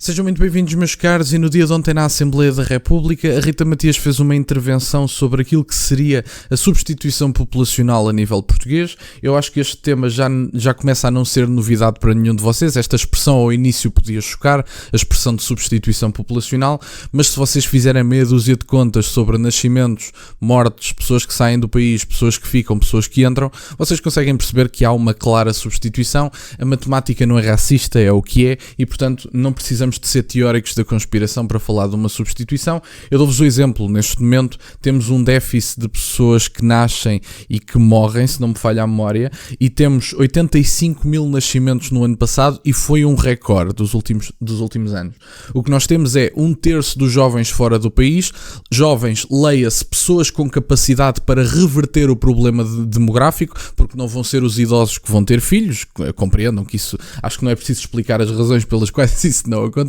Sejam muito bem-vindos, meus caros, e no dia de ontem na Assembleia da República a Rita Matias fez uma intervenção sobre aquilo que seria a substituição populacional a nível português. Eu acho que este tema já começa a não ser novidade para nenhum de vocês. Esta expressão ao início podia chocar, a expressão de substituição populacional, mas se vocês fizerem meia dúzia de contas sobre nascimentos, mortes, pessoas que saem do país, pessoas que ficam, pessoas que entram, vocês conseguem perceber que há uma clara substituição. A matemática não é racista, é o que é, e portanto não precisamos de ser teóricos da conspiração para falar de uma substituição. Eu dou-vos o exemplo. Neste momento temos um déficit de pessoas que nascem e que morrem, se não me falha a memória, e temos 85 mil nascimentos no ano passado e foi um recorde dos últimos anos. O que nós temos é 1/3 dos jovens fora do país. Jovens, leia-se, pessoas com capacidade para reverter o problema demográfico, porque não vão ser os idosos que vão ter filhos. Compreendam que isso, acho que não é preciso explicar as razões pelas quais isso não acontece.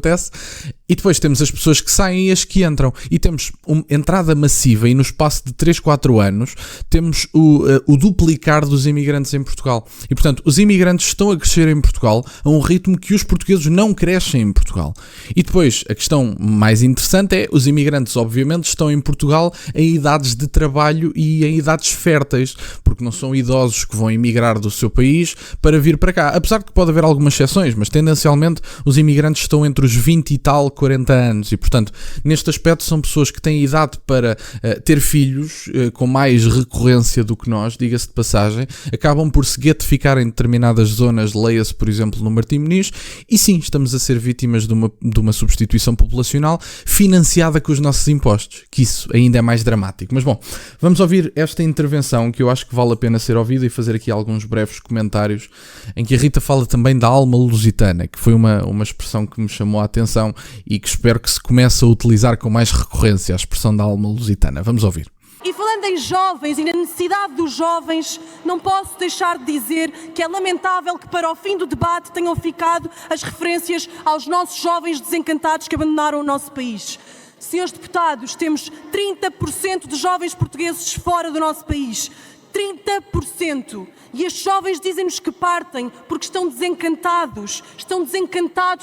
E depois temos as pessoas que saem e as que entram, e temos uma entrada massiva, e no espaço de 3, 4 anos temos o duplicar dos imigrantes em Portugal. E portanto os imigrantes estão a crescer em Portugal a um ritmo que os portugueses não crescem em Portugal. E depois a questão mais interessante é, os imigrantes obviamente estão em Portugal em idades de trabalho e em idades férteis, porque não são idosos que vão emigrar do seu país para vir para cá, apesar de que pode haver algumas exceções, mas tendencialmente os imigrantes estão entre os 20 e tal, 40 anos, e portanto neste aspecto são pessoas que têm idade para ter filhos com mais recorrência do que nós, diga-se de passagem, acabam por se getificar em determinadas zonas, leia-se por exemplo no Martim Moniz, e sim, estamos a ser vítimas de uma substituição populacional financiada com os nossos impostos, que isso ainda é mais dramático. Mas bom, vamos ouvir esta intervenção que eu acho que vale a pena ser ouvida e fazer aqui alguns breves comentários, em que a Rita fala também da alma lusitana, que foi uma expressão que me chamou a atenção e que espero que se comece a utilizar com mais recorrência, a expressão da alma lusitana. Vamos ouvir. E falando em jovens e na necessidade dos jovens, não posso deixar de dizer que é lamentável que para o fim do debate tenham ficado as referências aos nossos jovens desencantados que abandonaram o nosso país. Senhores deputados, temos 30% de jovens portugueses fora do nosso país. 30%. E estes jovens dizem-nos que partem porque estão desencantados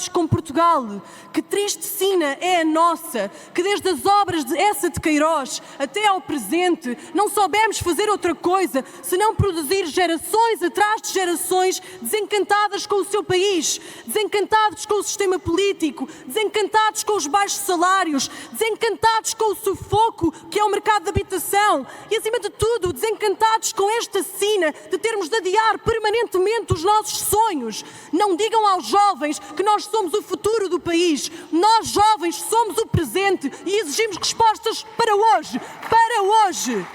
com Portugal. Que triste sina é a nossa, que desde as obras de Eça de Queiroz até ao presente não soubemos fazer outra coisa senão produzir gerações atrás de gerações desencantadas com o seu país, desencantados com o sistema político, desencantados com os baixos salários, desencantados com o sufoco que é o mercado de habitação e, acima de tudo, desencantados com esta sina de termos de adiar permanentemente os nossos sonhos. Não digam aos jovens que nós somos o futuro do país. Nós, jovens, somos o presente e exigimos respostas para hoje. Para hoje!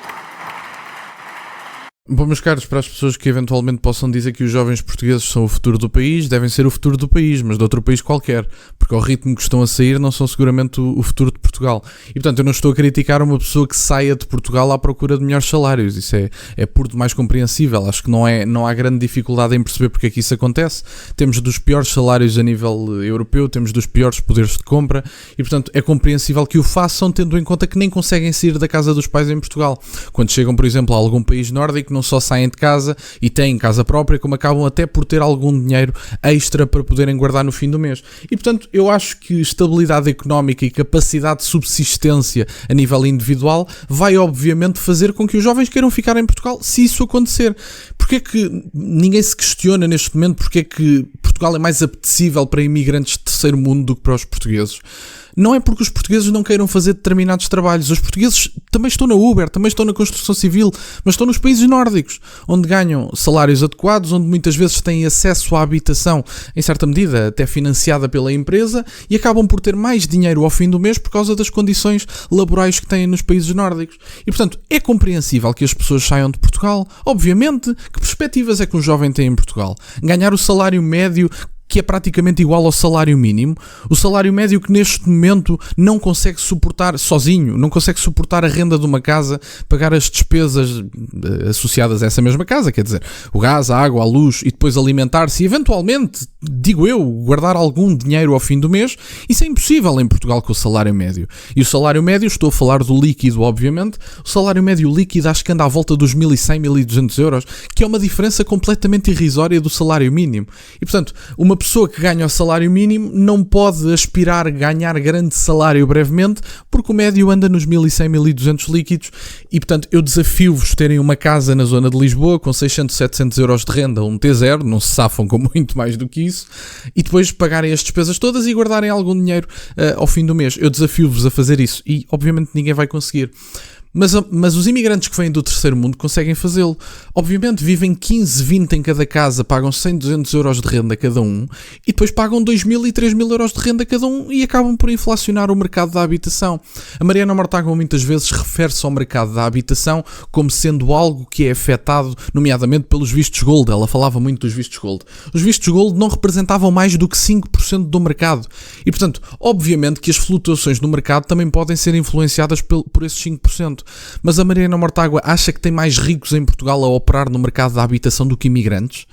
Bom, meus caros, para as pessoas que eventualmente possam dizer que os jovens portugueses são o futuro do país, devem ser o futuro do país, mas de outro país qualquer, porque ao ritmo que estão a sair não são seguramente o futuro de Portugal. E portanto eu não estou a criticar uma pessoa que saia de Portugal à procura de melhores salários, isso é por demais compreensível. Acho que não há grande dificuldade em perceber porque é que isso acontece. Temos dos piores salários a nível europeu, temos dos piores poderes de compra e portanto é compreensível que o façam, tendo em conta que nem conseguem sair da casa dos pais em Portugal. Quando chegam, por exemplo, a algum país nórdico, não só saem de casa e têm casa própria, como acabam até por ter algum dinheiro extra para poderem guardar no fim do mês. E portanto eu acho que estabilidade económica e capacidade de subsistência a nível individual vai obviamente fazer com que os jovens queiram ficar em Portugal, se isso acontecer. Porque é que ninguém se questiona neste momento porque é que Portugal é mais apetecível para imigrantes de terceiro mundo do que para os portugueses? Não é porque os portugueses não queiram fazer determinados trabalhos. Os portugueses também estão na Uber, também estão na construção civil, mas estão nos países nórdicos, onde ganham salários adequados, onde muitas vezes têm acesso à habitação, em certa medida até financiada pela empresa, e acabam por ter mais dinheiro ao fim do mês por causa das condições laborais que têm nos países nórdicos. E portanto é compreensível que as pessoas saiam de Portugal. Obviamente, que perspectivas é que um jovem tem em Portugal? Ganhar o salário médio, que é praticamente igual ao salário mínimo, o salário médio que neste momento não consegue suportar sozinho, não consegue suportar a renda de uma casa, pagar as despesas associadas a essa mesma casa, quer dizer, o gás, a água, a luz, e depois alimentar-se e eventualmente, digo eu, guardar algum dinheiro ao fim do mês. Isso é impossível em Portugal com o salário médio. E o salário médio, estou a falar do líquido obviamente, o salário médio líquido acho que anda à volta dos 1.100, 1.200 euros, que é uma diferença completamente irrisória do salário mínimo. E portanto, uma pessoa que ganha o salário mínimo não pode aspirar a ganhar grande salário brevemente, porque o médio anda nos 1.100, 1.200 líquidos, e portanto eu desafio-vos a terem uma casa na zona de Lisboa com 600, 700 euros de renda, um T0, não se safam com muito mais do que isso, e depois pagarem as despesas todas e guardarem algum dinheiro ao fim do mês. Eu desafio-vos a fazer isso, e obviamente ninguém vai conseguir. Mas os imigrantes que vêm do terceiro mundo conseguem fazê-lo. Obviamente vivem 15, 20 em cada casa, pagam 100, 200 euros de renda cada um, e depois pagam 2.000 e 3.000 euros de renda cada um e acabam por inflacionar o mercado da habitação. A Mariana Mortágua muitas vezes refere-se ao mercado da habitação como sendo algo que é afetado, nomeadamente pelos vistos gold. Ela falava muito dos vistos gold. Os vistos gold não representavam mais do que 5% do mercado. E, portanto, obviamente que as flutuações no mercado também podem ser influenciadas por esses 5%. Mas a Mariana Mortágua acha que tem mais ricos em Portugal a operar no mercado da habitação do que imigrantes?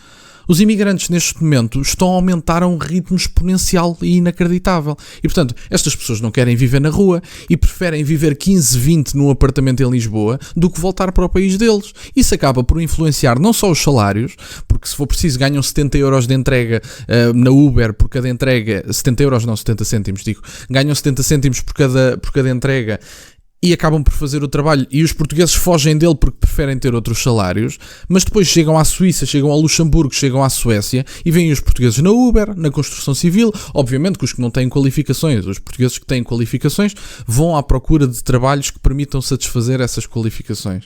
Os imigrantes neste momento estão a aumentar a um ritmo exponencial e inacreditável. E portanto, estas pessoas não querem viver na rua e preferem viver 15, 20 num apartamento em Lisboa do que voltar para o país deles. Isso acaba por influenciar não só os salários, porque se for preciso ganham 70 euros de entrega na Uber por cada entrega, 70 euros não, 70 cêntimos digo, ganham 70 cêntimos por cada entrega, e acabam por fazer o trabalho, e os portugueses fogem dele porque preferem ter outros salários, mas depois chegam à Suíça, chegam ao Luxemburgo, chegam à Suécia e vêm os portugueses na Uber, na construção civil. Obviamente que os que não têm qualificações, os portugueses que têm qualificações vão à procura de trabalhos que permitam satisfazer essas qualificações.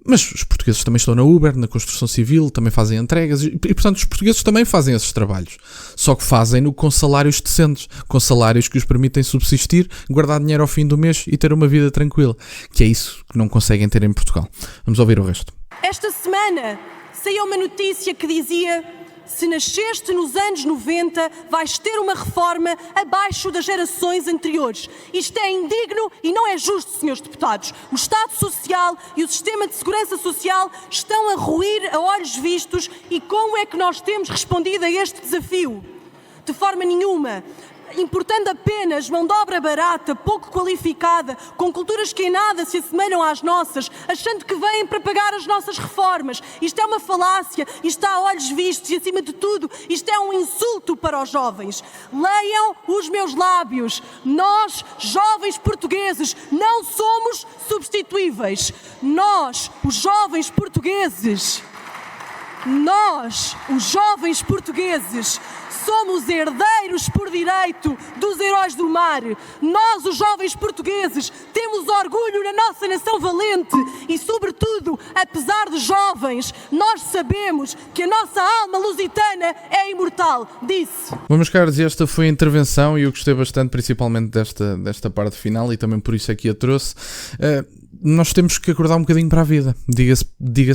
Mas os portugueses também estão na Uber, na construção civil, também fazem entregas e portanto os portugueses também fazem esses trabalhos, só que fazem-no com salários decentes, com salários que os permitem subsistir, guardar dinheiro ao fim do mês e ter uma vida tranquila, que é isso que não conseguem ter em Portugal. Vamos ouvir o resto. Esta semana saiu uma notícia que dizia: se nasceste nos anos 90, vais ter uma reforma abaixo das gerações anteriores. Isto é indigno e não é justo, senhores deputados. O Estado Social e o Sistema de Segurança Social estão a ruir a olhos vistos, e como é que nós temos respondido a este desafio? De forma nenhuma. Importando apenas mão de obra barata, pouco qualificada, com culturas que em nada se assemelham às nossas, achando que vêm para pagar as nossas reformas. Isto é uma falácia, isto está a olhos vistos e, acima de tudo, isto é um insulto para os jovens. Leiam os meus lábios. Nós, jovens portugueses, não somos substituíveis. Nós, os jovens portugueses, somos herdeiros por direito dos heróis do mar. Nós, os jovens portugueses, temos orgulho na nossa nação valente e, sobretudo, apesar de jovens, nós sabemos que a nossa alma lusitana é imortal. Disse. Bom, meus caros, esta foi a intervenção e eu gostei bastante, principalmente desta parte final, e também por isso aqui a trouxe. Nós temos que acordar um bocadinho para a vida, diga-se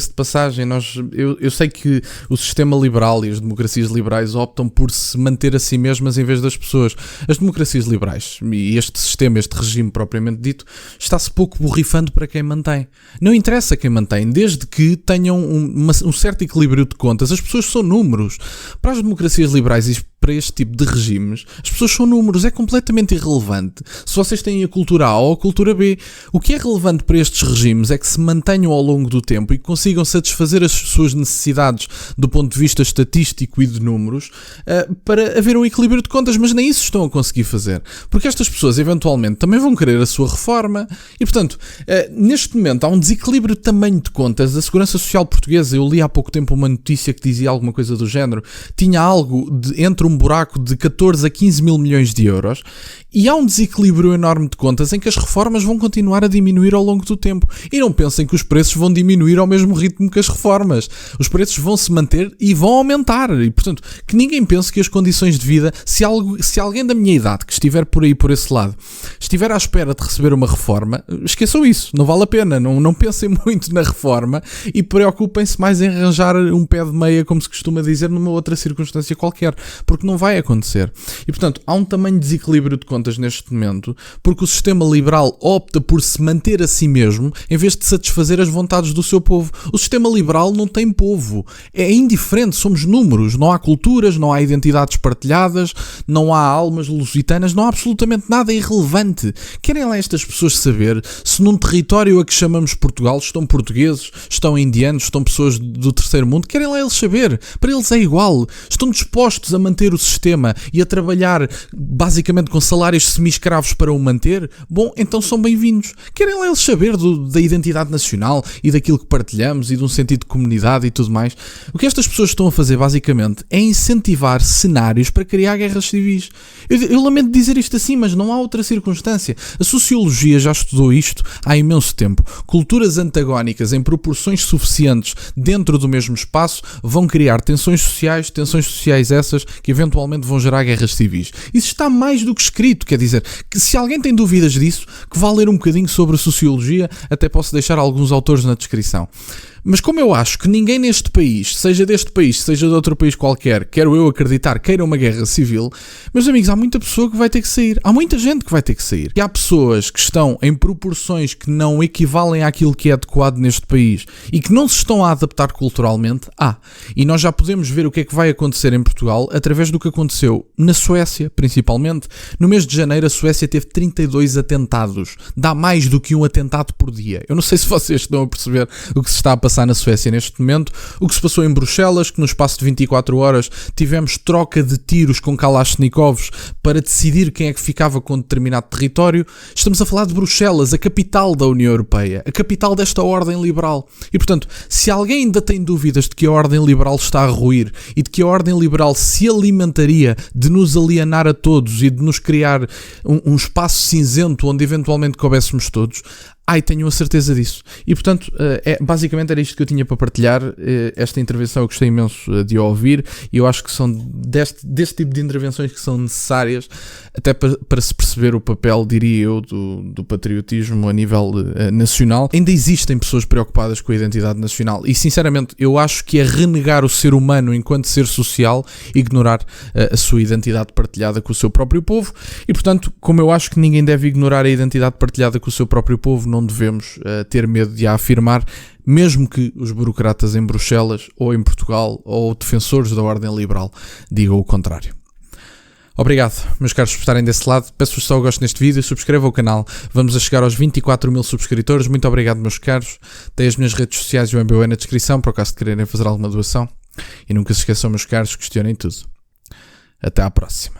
de passagem. Eu sei que o sistema liberal e as democracias liberais optam por se manter a si mesmas em vez das pessoas. As democracias liberais e este sistema, este regime propriamente dito, está-se pouco borrifando para quem mantém. Não interessa quem mantém, desde que tenham um certo equilíbrio de contas. As pessoas são números. Para as democracias liberais e para este tipo de regimes, as pessoas são números, é completamente irrelevante se vocês têm a cultura A ou a cultura B. O que é relevante para estes regimes é que se mantenham ao longo do tempo e que consigam satisfazer as suas necessidades do ponto de vista estatístico e de números, para haver um equilíbrio de contas, mas nem isso estão a conseguir fazer, porque estas pessoas eventualmente também vão querer a sua reforma e, portanto, neste momento há um desequilíbrio de tamanho de contas. A Segurança Social Portuguesa, eu li há pouco tempo uma notícia que dizia alguma coisa do género, tinha algo entre um buraco de 14 a 15 mil milhões de euros, e há um desequilíbrio enorme de contas em que as reformas vão continuar a diminuir ao longo do tempo. E não pensem que os preços vão diminuir ao mesmo ritmo que as reformas. Os preços vão se manter e vão aumentar. E, portanto, que ninguém pense que as condições de vida, se alguém da minha idade que estiver por aí, por esse lado, estiver à espera de receber uma reforma, esqueçam isso, não vale a pena. Não pensem muito na reforma e preocupem-se mais em arranjar um pé de meia, como se costuma dizer, numa outra circunstância qualquer, porque não vai acontecer. E, portanto, há um tamanho de desequilíbrio de contas neste momento, porque o sistema liberal opta por se manter a si mesmo, em vez de satisfazer as vontades do seu povo. O sistema liberal não tem povo. É indiferente, somos números. Não há culturas, não há identidades partilhadas, não há almas lusitanas, não há absolutamente nada irrelevante. Querem lá estas pessoas saber se num território a que chamamos Portugal estão portugueses, estão indianos, estão pessoas do terceiro mundo? Querem lá eles saber. Para eles é igual. Estão dispostos a manter o sistema e a trabalhar basicamente com salários semi-escravos para o manter? Bom, então são bem-vindos. Querem lá eles saber da identidade nacional e daquilo que partilhamos e de um sentido de comunidade e tudo mais? O que estas pessoas estão a fazer basicamente é incentivar cenários para criar guerras civis. Eu lamento dizer isto assim, mas não há outra circunstância. A sociologia já estudou isto há imenso tempo. Culturas antagónicas em proporções suficientes dentro do mesmo espaço vão criar tensões sociais essas que eventualmente vão gerar guerras civis. Isso está mais do que escrito, quer dizer, que se alguém tem dúvidas disso, que vá ler um bocadinho sobre sociologia, até posso deixar alguns autores na descrição. Mas como eu acho que ninguém neste país, seja deste país, seja de outro país qualquer, quero eu acreditar, queira uma guerra civil, meus amigos, há muita pessoa que vai ter que sair. Há muita gente que vai ter que sair. E há pessoas que estão em proporções que não equivalem àquilo que é adequado neste país e que não se estão a adaptar culturalmente. E nós já podemos ver o que é que vai acontecer em Portugal através do que aconteceu na Suécia, principalmente. No mês de janeiro, a Suécia teve 32 atentados. Dá mais do que um atentado por dia. Eu não sei se vocês estão a perceber o que se está a passar na Suécia neste momento, o que se passou em Bruxelas, que no espaço de 24 horas tivemos troca de tiros com Kalashnikovs para decidir quem é que ficava com determinado território. Estamos a falar de Bruxelas, a capital da União Europeia, a capital desta ordem liberal. E portanto, se alguém ainda tem dúvidas de que a ordem liberal está a ruir e de que a ordem liberal se alimentaria de nos alienar a todos e de nos criar um espaço cinzento onde eventualmente coubéssemos todos, tenho a certeza disso. E portanto, basicamente era isto que eu tinha para partilhar. Esta intervenção eu gostei imenso de ouvir e eu acho que são deste tipo de intervenções que são necessárias até para se perceber o papel, diria eu, do patriotismo a nível nacional. Ainda existem pessoas preocupadas com a identidade nacional e sinceramente eu acho que é renegar o ser humano enquanto ser social, ignorar a sua identidade partilhada com o seu próprio povo. E portanto, como eu acho que ninguém deve ignorar a identidade partilhada com o seu próprio povo, não devemos ter medo de a afirmar, mesmo que os burocratas em Bruxelas ou em Portugal ou defensores da ordem liberal digam o contrário. Obrigado, meus caros, por estarem desse lado. Peço-vos só o gosto neste vídeo, subscrevam o canal. Vamos a chegar aos 24 mil subscritores. Muito obrigado, meus caros. Tem as minhas redes sociais e o MBA na descrição, para o caso de quererem fazer alguma doação. E nunca se esqueçam, meus caros, questionem tudo. Até à próxima.